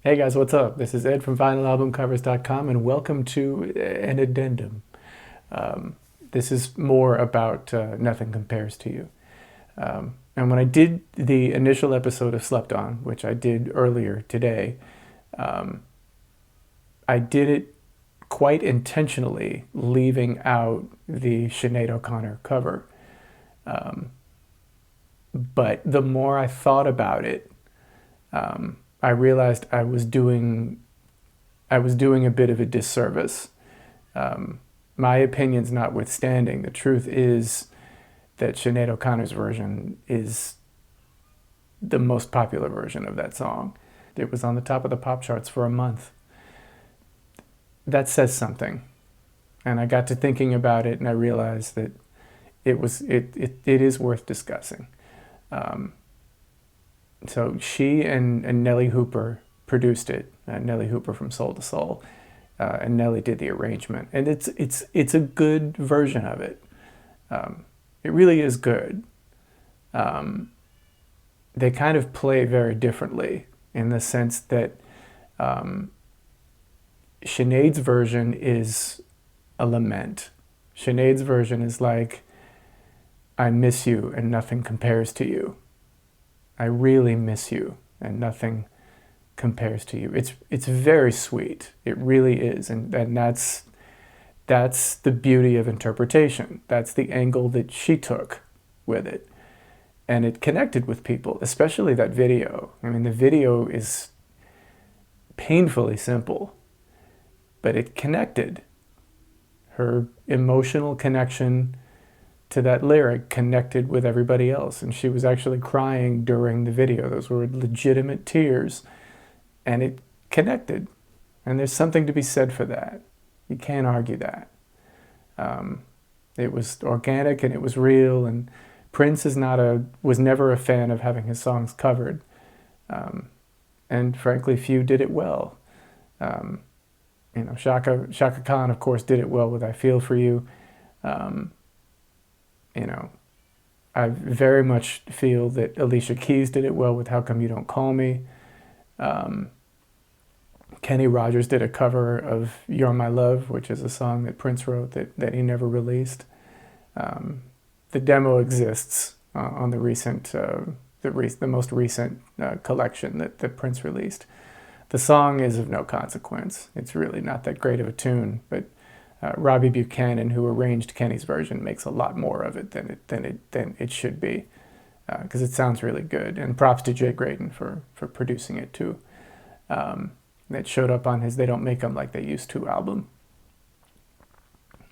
Hey guys, what's up? This is Ed from VinylAlbumCovers.com and welcome to an addendum. Um, this is more about Nothing Compares to You. And when I did the initial episode of Slept On, which I did earlier today, um, I did it quite intentionally, leaving out the Sinead O'Connor cover. Um, but the more I thought about it, I realized I was doing a bit of a disservice. My opinions notwithstanding, the truth is that Sinead O'Connor's version is the most popular version of that song. It was on the top of the pop charts for a month. That says something. And I got to thinking about it and I realized that it is worth discussing. Um, so she and Nellie Hooper produced it. Nellie Hooper from Soul to Soul, and Nellie did the arrangement, and it's a good version of it. It really is good. Um, they kind of play very differently in the sense that um, Sinead's version is a lament. Sinead's version is like, I miss you and nothing compares to you. I really miss you and nothing compares to you. It's very sweet. It really is. And that's the beauty of interpretation. That's the angle that she took with it. And it connected with people, especially that video. I mean, the video is painfully simple, but it connected. Her emotional connection to that lyric connected with everybody else. And she was actually crying during the video. Those were legitimate tears. And it connected. And there's something to be said for that. You can't argue that. Um, it was organic and it was real. And Prince was never a fan of having his songs covered. Um, and frankly, few did it well. Um, Shaka Khan, of course, did it well with "I Feel for You." Um, you know, I very much feel that Alicia Keys did it well with "How Come You Don't Call Me." Um, Kenny Rogers did a cover of "You're My Love," which is a song that Prince wrote that he never released. Um, the demo exists on the most recent collection that Prince released. The song is of no consequence. It's really not that great of a tune, but Robbie Buchanan, who arranged Kenny's version, makes a lot more of it than it should be, because it sounds really good. And props to Jay Graydon for producing it too. It showed up on his "They Don't Make 'Em Like They Used to" album,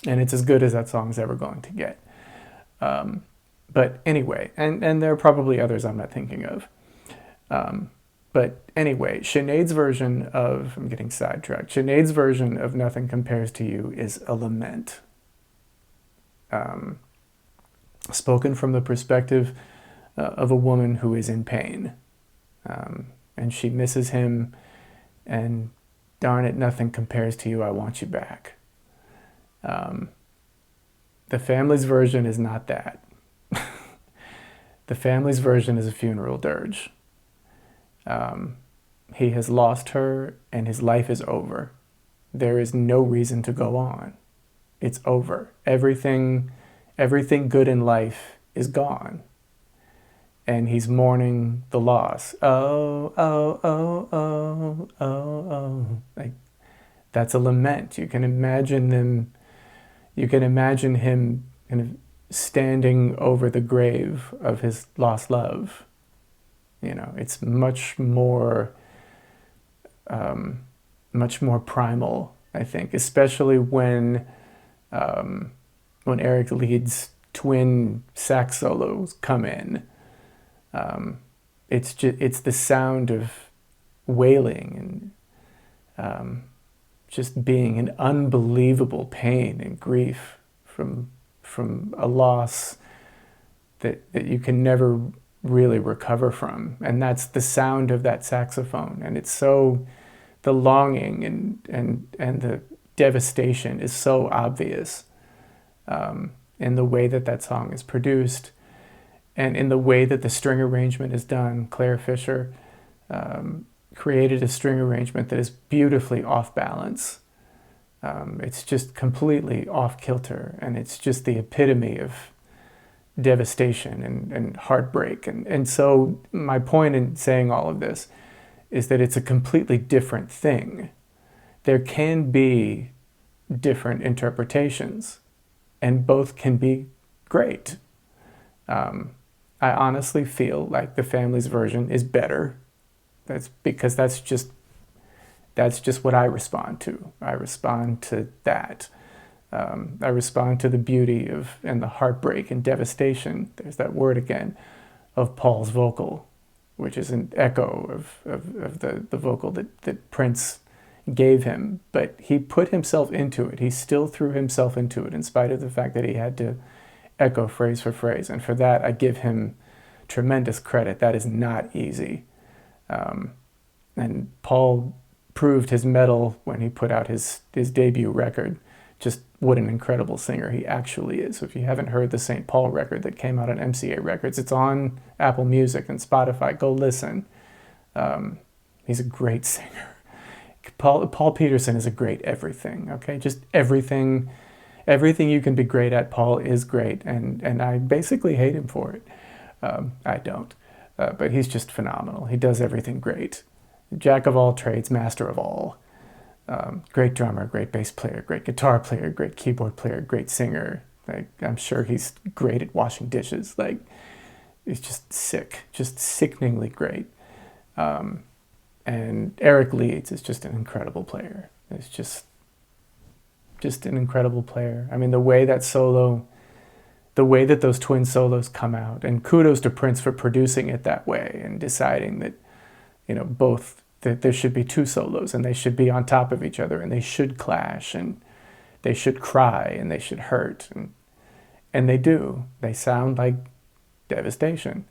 and it's as good as that song's ever going to get. But anyway, and there are probably others I'm not thinking of. But anyway, I'm getting sidetracked. Sinead's version of "Nothing Compares to You" is a lament, spoken from the perspective of a woman who is in pain. And she misses him, and darn it, nothing compares to you, I want you back. The family's version is not that. The family's version is a funeral dirge. He has lost her and his life is over. There is no reason to go on. It's over. Everything good in life is gone. And he's mourning the loss. Oh, oh, oh, oh, oh, oh. Like, that's a lament. You can imagine him kind of standing over the grave of his lost love. It's much more primal, I think, especially when Eric Leeds' twin sax solos come in. It's the sound of wailing and just being in unbelievable pain and grief from a loss that you can never really recover from. And that's the sound of that saxophone. And it's so, the longing and the devastation is so obvious in the way that song is produced and in the way that the string arrangement is done. Claire Fisher created a string arrangement that is beautifully off balance. It's just completely off kilter, and it's just the epitome of devastation and heartbreak. And so my point in saying all of this is that it's a completely different thing. There can be different interpretations, and both can be great. I honestly feel like the Family's version is better. That's because that's just what I respond to. I respond to that. I respond to the beauty of and the heartbreak and devastation. There's that word again of Paul's vocal, which is an echo of the vocal that Prince gave him. But he put himself into it. He still threw himself into it in spite of the fact that he had to echo phrase for phrase. And for that, I give him tremendous credit. That is not easy. And Paul proved his mettle when he put out his debut record. Just what an incredible singer he actually is. So if you haven't heard the St. Paul record that came out on MCA Records, it's on Apple Music and Spotify. Go listen. He's a great singer. Paul Peterson is a great everything, okay? Just everything you can be great at, Paul is great, and I basically hate him for it. I don't. But he's just phenomenal. He does everything great. Jack of all trades, master of all. Great drummer, great bass player, great guitar player, great keyboard player, great singer. Like, I'm sure he's great at washing dishes. Like, he's just sick, just sickeningly great. And Eric Leeds is just an incredible player. It's just an incredible player. I mean, the way that those twin solos come out, and kudos to Prince for producing it that way and deciding that, that there should be two solos and they should be on top of each other and they should clash and they should cry and they should hurt. And they do. They sound like devastation.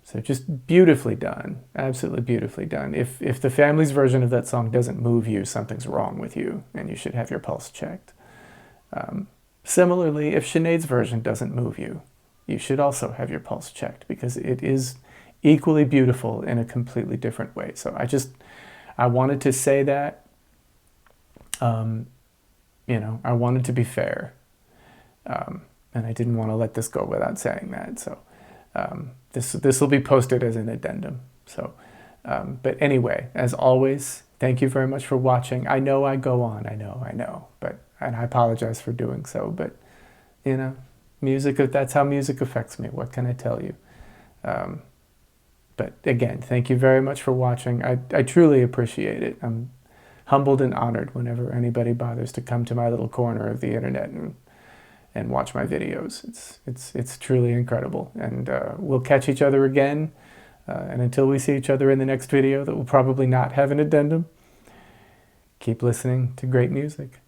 So just beautifully done, absolutely beautifully done. If the Family's version of that song doesn't move you, something's wrong with you and you should have your pulse checked. Similarly, if Sinead's version doesn't move you, you should also have your pulse checked because it is equally beautiful in a completely different way. So I wanted to say that, I wanted to be fair. And I didn't want to let this go without saying that. So this will be posted as an addendum. So, but anyway, as always, thank you very much for watching. I know I go on, I know, and I apologize for doing so, but music, that's how music affects me. What can I tell you? But again, thank you very much for watching. I truly appreciate it. I'm humbled and honored whenever anybody bothers to come to my little corner of the internet and watch my videos. It's truly incredible. And we'll catch each other again. And until we see each other in the next video that will probably not have an addendum, keep listening to great music.